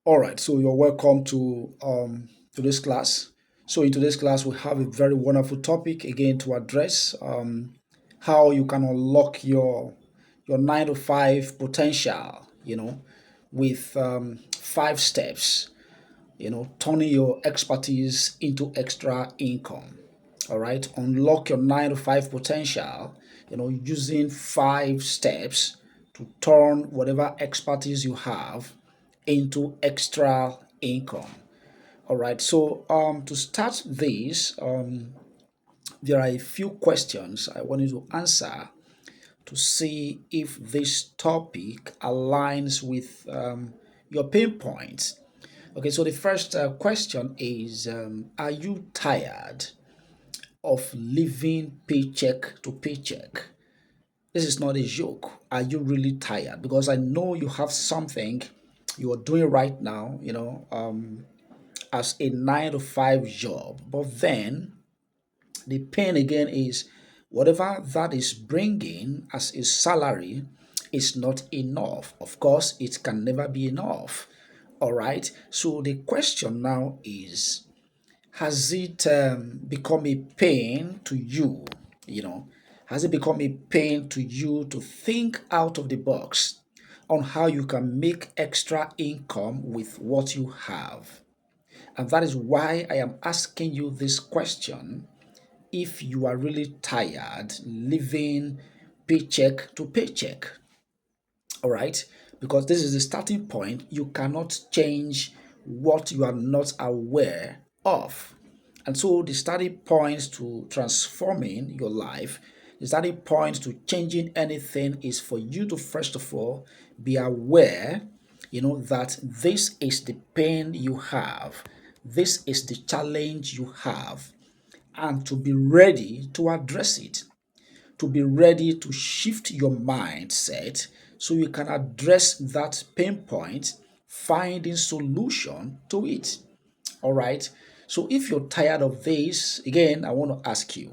All right, so you're welcome to this class. So in today's class, we have a very wonderful topic again to address: how you can unlock your 9 to 5 potential. With 5 steps. Turning your expertise into extra income. All right, unlock your 9 to 5 potential. Using 5 steps to turn whatever expertise you have into extra income. All right, so to start this, there are a few questions I want you to answer to see if this topic aligns with your pain points. Okay, so the first question is, are you tired of living paycheck to paycheck? This is not a joke. Are you really tired? Because I know you have something you are doing right now, as a 9 to 5 job. But then the pain again is whatever that is bringing as a salary is not enough. Of course, it can never be enough. All right. So the question now is, has it become a pain to you? You know, has it become a pain to you to think out of the box on how you can make extra income with what you have? And that is why I am asking you this question: if you are really tired living paycheck to paycheck. All right, because this is the starting point. You cannot change what you are not aware of. And so the starting points to transforming your life, the starting point to changing anything is for you to first of all be aware, that this is the pain you have, this is the challenge you have, and to be ready to address it, to be ready to shift your mindset so you can address that pain point, finding solution to it. All right. So if you're tired of this, again, I want to ask you,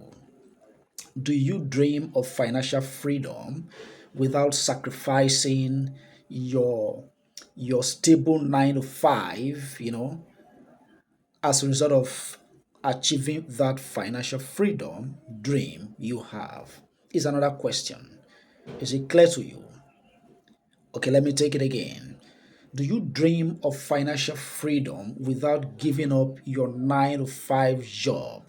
do you dream of financial freedom without sacrificing your your stable 9 to 5, as a result of achieving that financial freedom dream you have? Is another question. Is it clear to you? Okay, let me take it again. Do you dream of financial freedom without giving up your 9 to 5 job?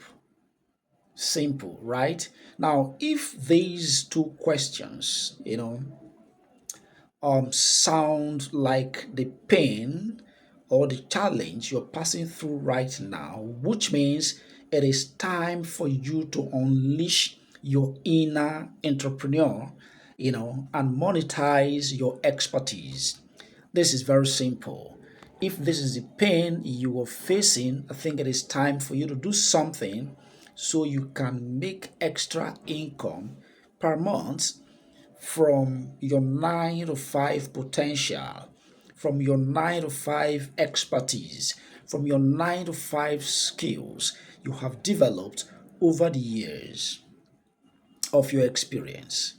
Simple, right? Now, if these two questions, sound like the pain or the challenge you're passing through right now, which means it is time for you to unleash your inner entrepreneur, and monetize your expertise. This is very simple. If this is the pain you are facing, I think it is time for you to do something so you can make extra income per month from your 9 to 5 potential, from your 9 to 5 expertise, from your 9 to 5 skills you have developed over the years of your experience.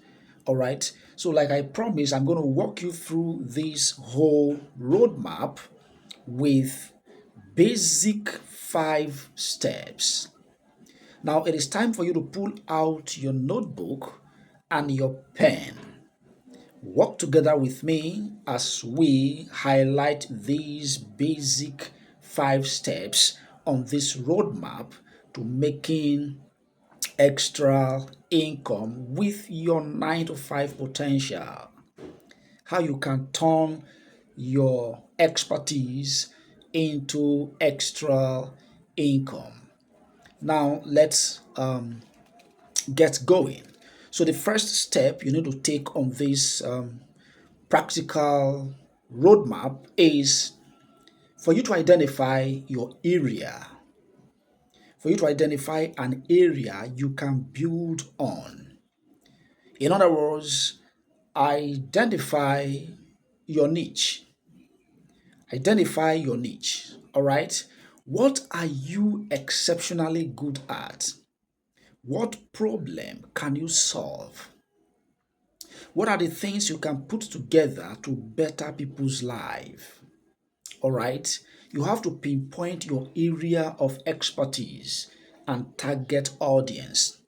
All right. So, like I promised, I'm going to walk you through this whole roadmap with basic 5 steps. Now, it is time for you to pull out your notebook and your pen. Work together with me as we highlight these basic 5 steps on this roadmap to making extra income with your 9 to 5 potential. How you can turn your expertise into extra income. Now, let's get going. So, the first step you need to take on this practical roadmap is for you to identify your area, for you to identify an area you can build on. In other words, identify your niche. Identify your niche. All right. What are you exceptionally good at? What problem can you solve? What are the things you can put together to better people's life? All right. You have to pinpoint your area of expertise and target audience.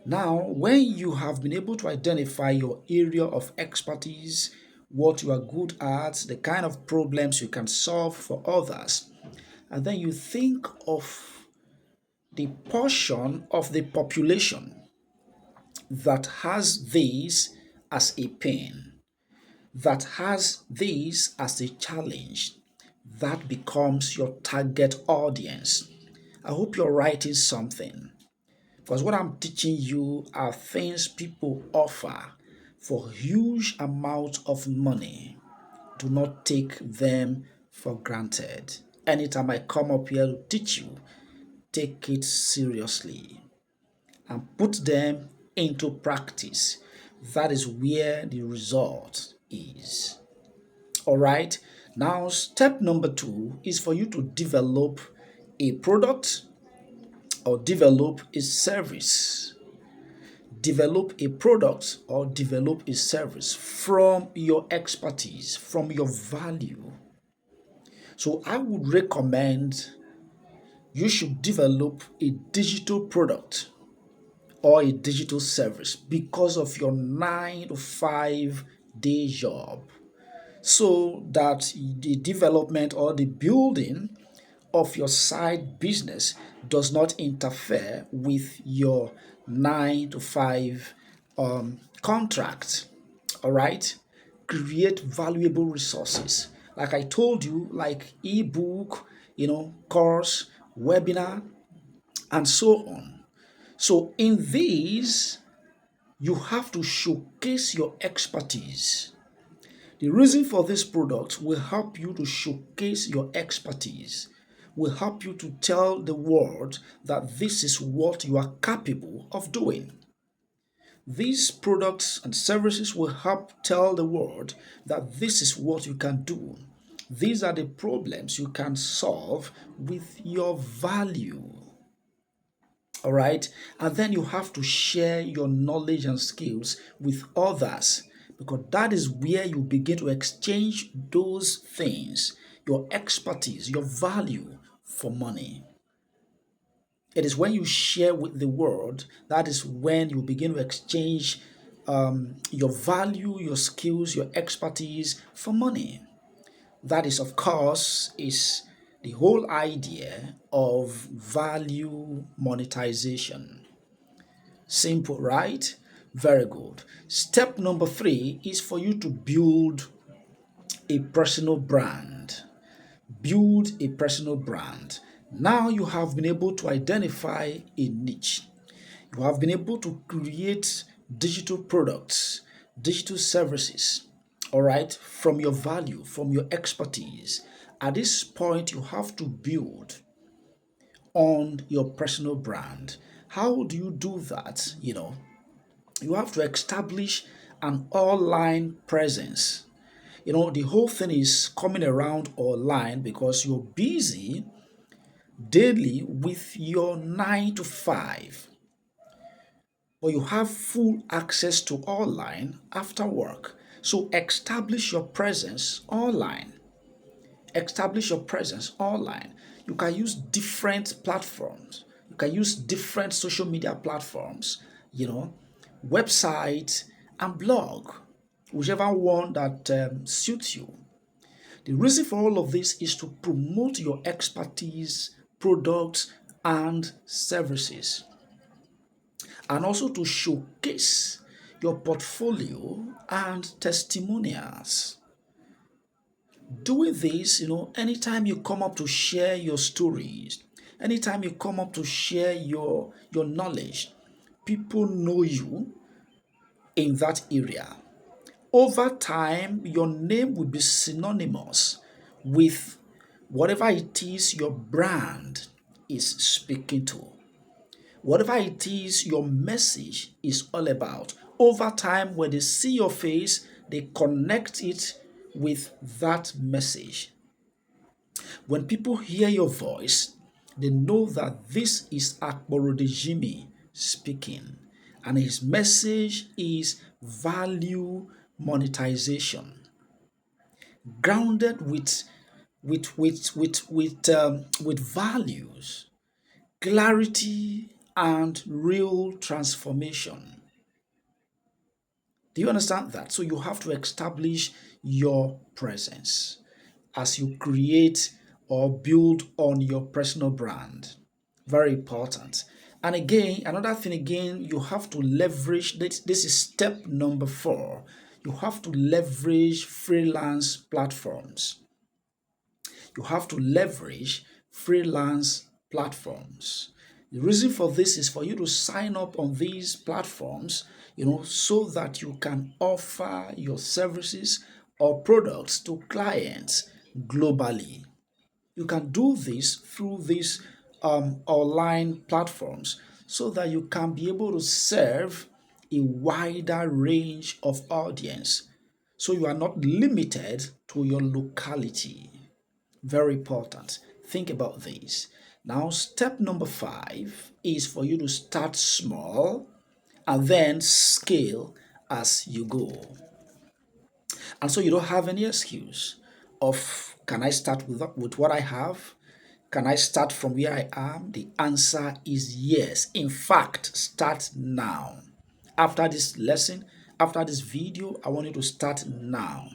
Now, when you have been able to identify your area of expertise, what you are good at, the kind of problems you can solve for others, and then you think of the portion of the population that has this as a pain, that has this as a challenge, that becomes your target audience. I hope you're writing something because what I'm teaching you are things people offer for huge amounts of money. Do not take them for granted. Anytime I come up here to teach you, take it seriously and put them into practice. That is where the result is. All right. Now, step number two is for you to develop a product or develop a service. Develop a product or develop a service from your expertise, from your value. So, I would recommend you should develop a digital product or a digital service because of your 9 to 5 day job, so that the development or the building of your side business does not interfere with your 9 to 5 contract. All right. Create valuable resources. Like I told you, like ebook, course, webinar, and so on. So in these, you have to showcase your expertise. The reason for this product will help you to showcase your expertise, will help you to tell the world that this is what you are capable of doing. These products and services will help tell the world that this is what you can do. These are the problems you can solve with your value. All right. And then you have to share your knowledge and skills with others, because that is where you begin to exchange those things, your expertise, your value, for money. It is when you share with the world that is when you begin to exchange your value, your skills, your expertise for money. That is, of course, is the whole idea of value monetization. Simple, right? Very good. Step number three is for you to build a personal brand. Build a personal brand. Now you have been able to identify a niche. You have been able to create digital products, digital services, all right, from your value, from your expertise. At this point, you have to build on your personal brand. How do you do that? You have to establish an online presence. The whole thing is coming around online because you're busy daily with your 9 to 5, but you have full access to online after work. So establish your presence online. Establish your presence online. You can use different platforms. You can use different social media platforms, you know, website and blog, whichever one that suits you. The reason for all of this is to promote your expertise, products, and services, and also to showcase your portfolio and testimonials. Doing this, anytime you come up to share your stories, anytime you come up to share your knowledge, people know you in that area. Over time, your name will be synonymous with whatever it is your brand is speaking to, whatever it is your message is all about. Over time, when they see your face, they connect it with that message. When people hear your voice, they know that this is Akborodejimi speaking, and his message is value monetization, grounded with with values, clarity, and real transformation. Do you understand that? So you have to establish your presence as you create or build on your personal brand. Very important. And again, another thing again, you have to leverage this. This is step number 4. You have to leverage freelance platforms. You have to leverage freelance platforms. The reason for this is for you to sign up on these platforms, so that you can offer your services or products to clients globally. You can do this through these online platforms so that you can be able to serve a wider range of audience. So you are not limited to your locality. Very important. Think about this. Now, step number 5 is for you to start small and then scale as you go. And so you don't have any excuse of, can I start with what I have? Can I start from where I am? The answer is yes. In fact, start now. After this lesson, after this video, I want you to start now.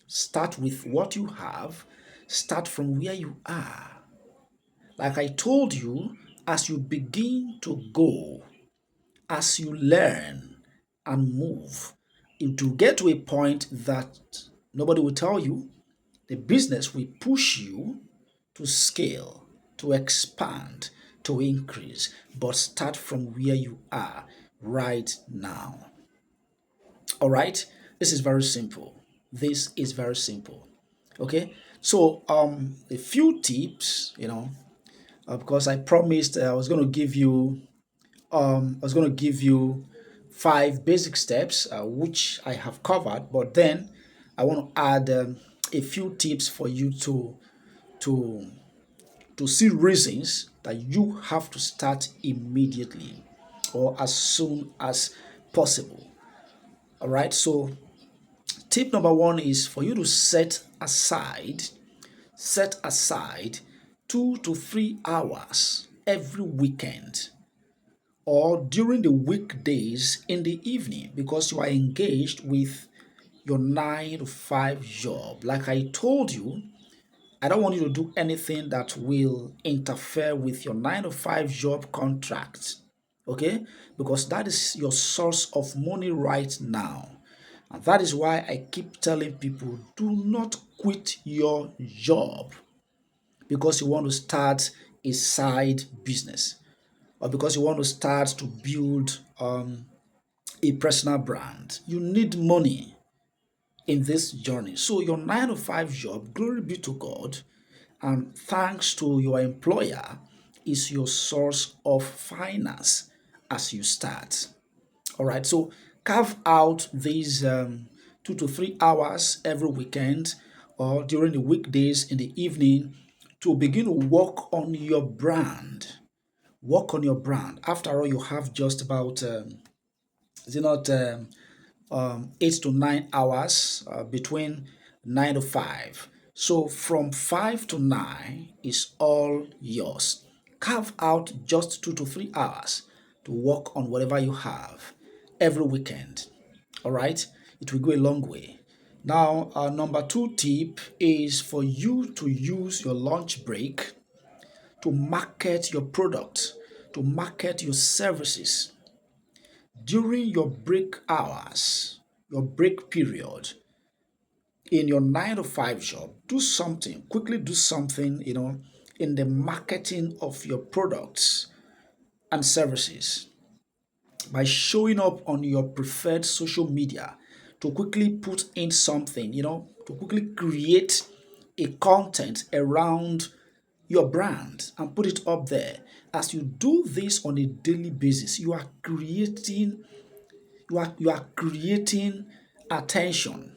Start with what you have. Start from where you are. Like I told you, as you begin to go, as you learn and move, it will get to a point that nobody will tell you. The business will push you to scale, to expand, to increase, but start from where you are right now. All right? This is very simple. This is very simple. Okay? So, a few tips, because I promised I was going to give you I was going to give you 5 basic steps, which I have covered, but then I want to add a few tips for you to to see reasons that you have to start immediately or as soon as possible. All right. So tip number 1 is for you to set aside 2 to 3 hours every weekend or during the weekdays in the evening because you are engaged with your 9 to 5 job. Like I told you, I don't want you to do anything that will interfere with your 9 to 5 job contract. Okay? Because that is your source of money right now. And that is why I keep telling people, do not quit your job because you want to start a side business or because you want to start to build a personal brand. You need money in this journey. So your 9 to 5 job, glory be to God, and thanks to your employer, is your source of finance as you start. All right. So carve out these 2 to 3 hours every weekend or during the weekdays in the evening to begin to work on your brand. Work on your brand. After all, you have just about is it not 8 to 9 hours between 9 to 5. So from 5 to 9 is all yours. Carve out just 2 to 3 hours to work on whatever you have every weekend. All right, it will go a long way. Now, number 2 tip is for you to use your lunch break to market your product, to market your services during your break hours, your break period in your 9 to 5 job. Do something, quickly do something, in the marketing of your products and services by showing up on your preferred social media to quickly put in something, to quickly create a content around your brand and put it up there. As you do this on a daily basis, you are creating attention.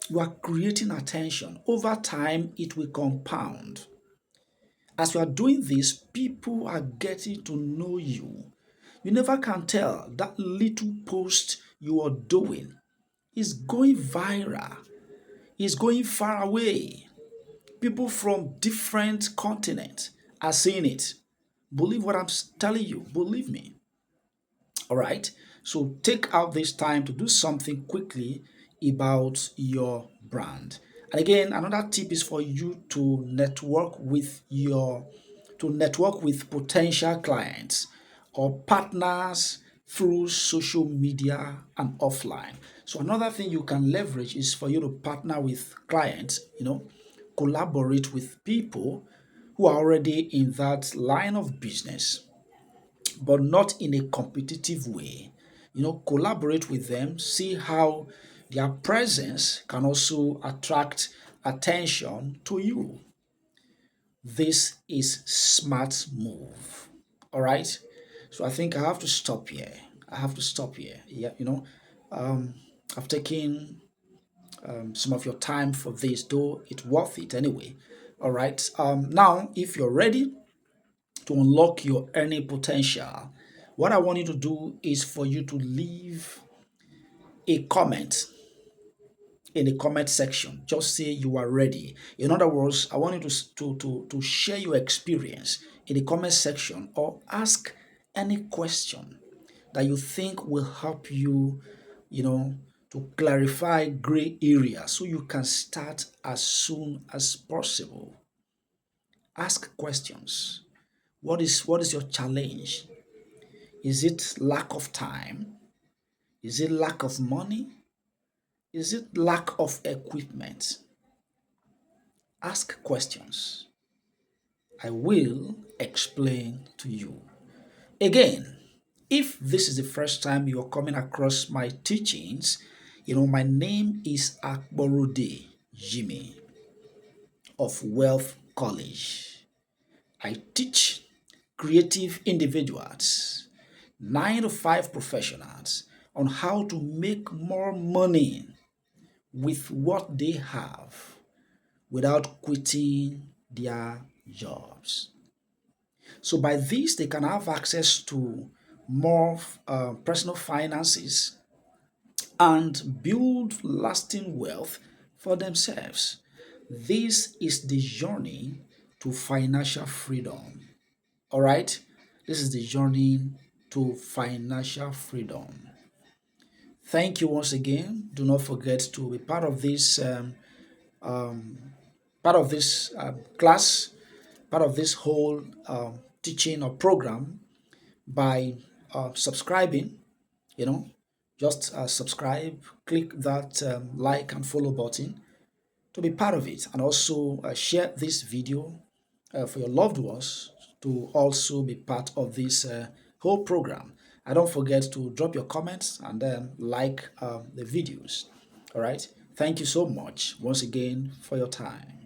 You are creating attention. Over time, it will compound. As you are doing this, people are getting to know you. You never can tell that little post you are doing is going viral, is going far away. People from different continents are seeing it. Believe what I'm telling you. Believe me. All right. So take out this time to do something quickly about your brand. And again, another tip is for you to network with potential clients or partners through social media and offline. So another thing you can leverage is for you to partner with clients, collaborate with people who are already in that line of business but not in a competitive way. Collaborate with them, see how their presence can also attract attention to you. This is smart move. All right. So I think I have to stop here. I have to stop here. Yeah, um, I've taken some of your time for this, though it's worth it anyway. All right. Now, if you're ready to unlock your earning potential, what I want you to do is for you to leave a comment in the comment section. Just say you are ready. In other words, I want you to share your experience in the comment section or ask any question that you think will help you, you know, to clarify gray areas so you can start as soon as possible. Ask questions. What is your challenge? Is it lack of time? Is it lack of money? Is it lack of equipment? Ask questions. I will explain to you. Again, if this is the first time you're coming across my teachings, my name is Akborode Jimmy of Wealth College. I teach creative individuals, 9 to 5 professionals on how to make more money with what they have without quitting their jobs. So, by this, they can have access to more personal finances and build lasting wealth for themselves. This is the journey to financial freedom. All right? This is the journey to financial freedom. Thank you once again. Do not forget to be part of this class, part of this whole teaching or program by subscribing. You know, just subscribe, click that like and follow button to be part of it, and also share this video for your loved ones to also be part of this whole program. And don't forget to drop your comments and then like the videos. All right. Thank you so much once again for your time.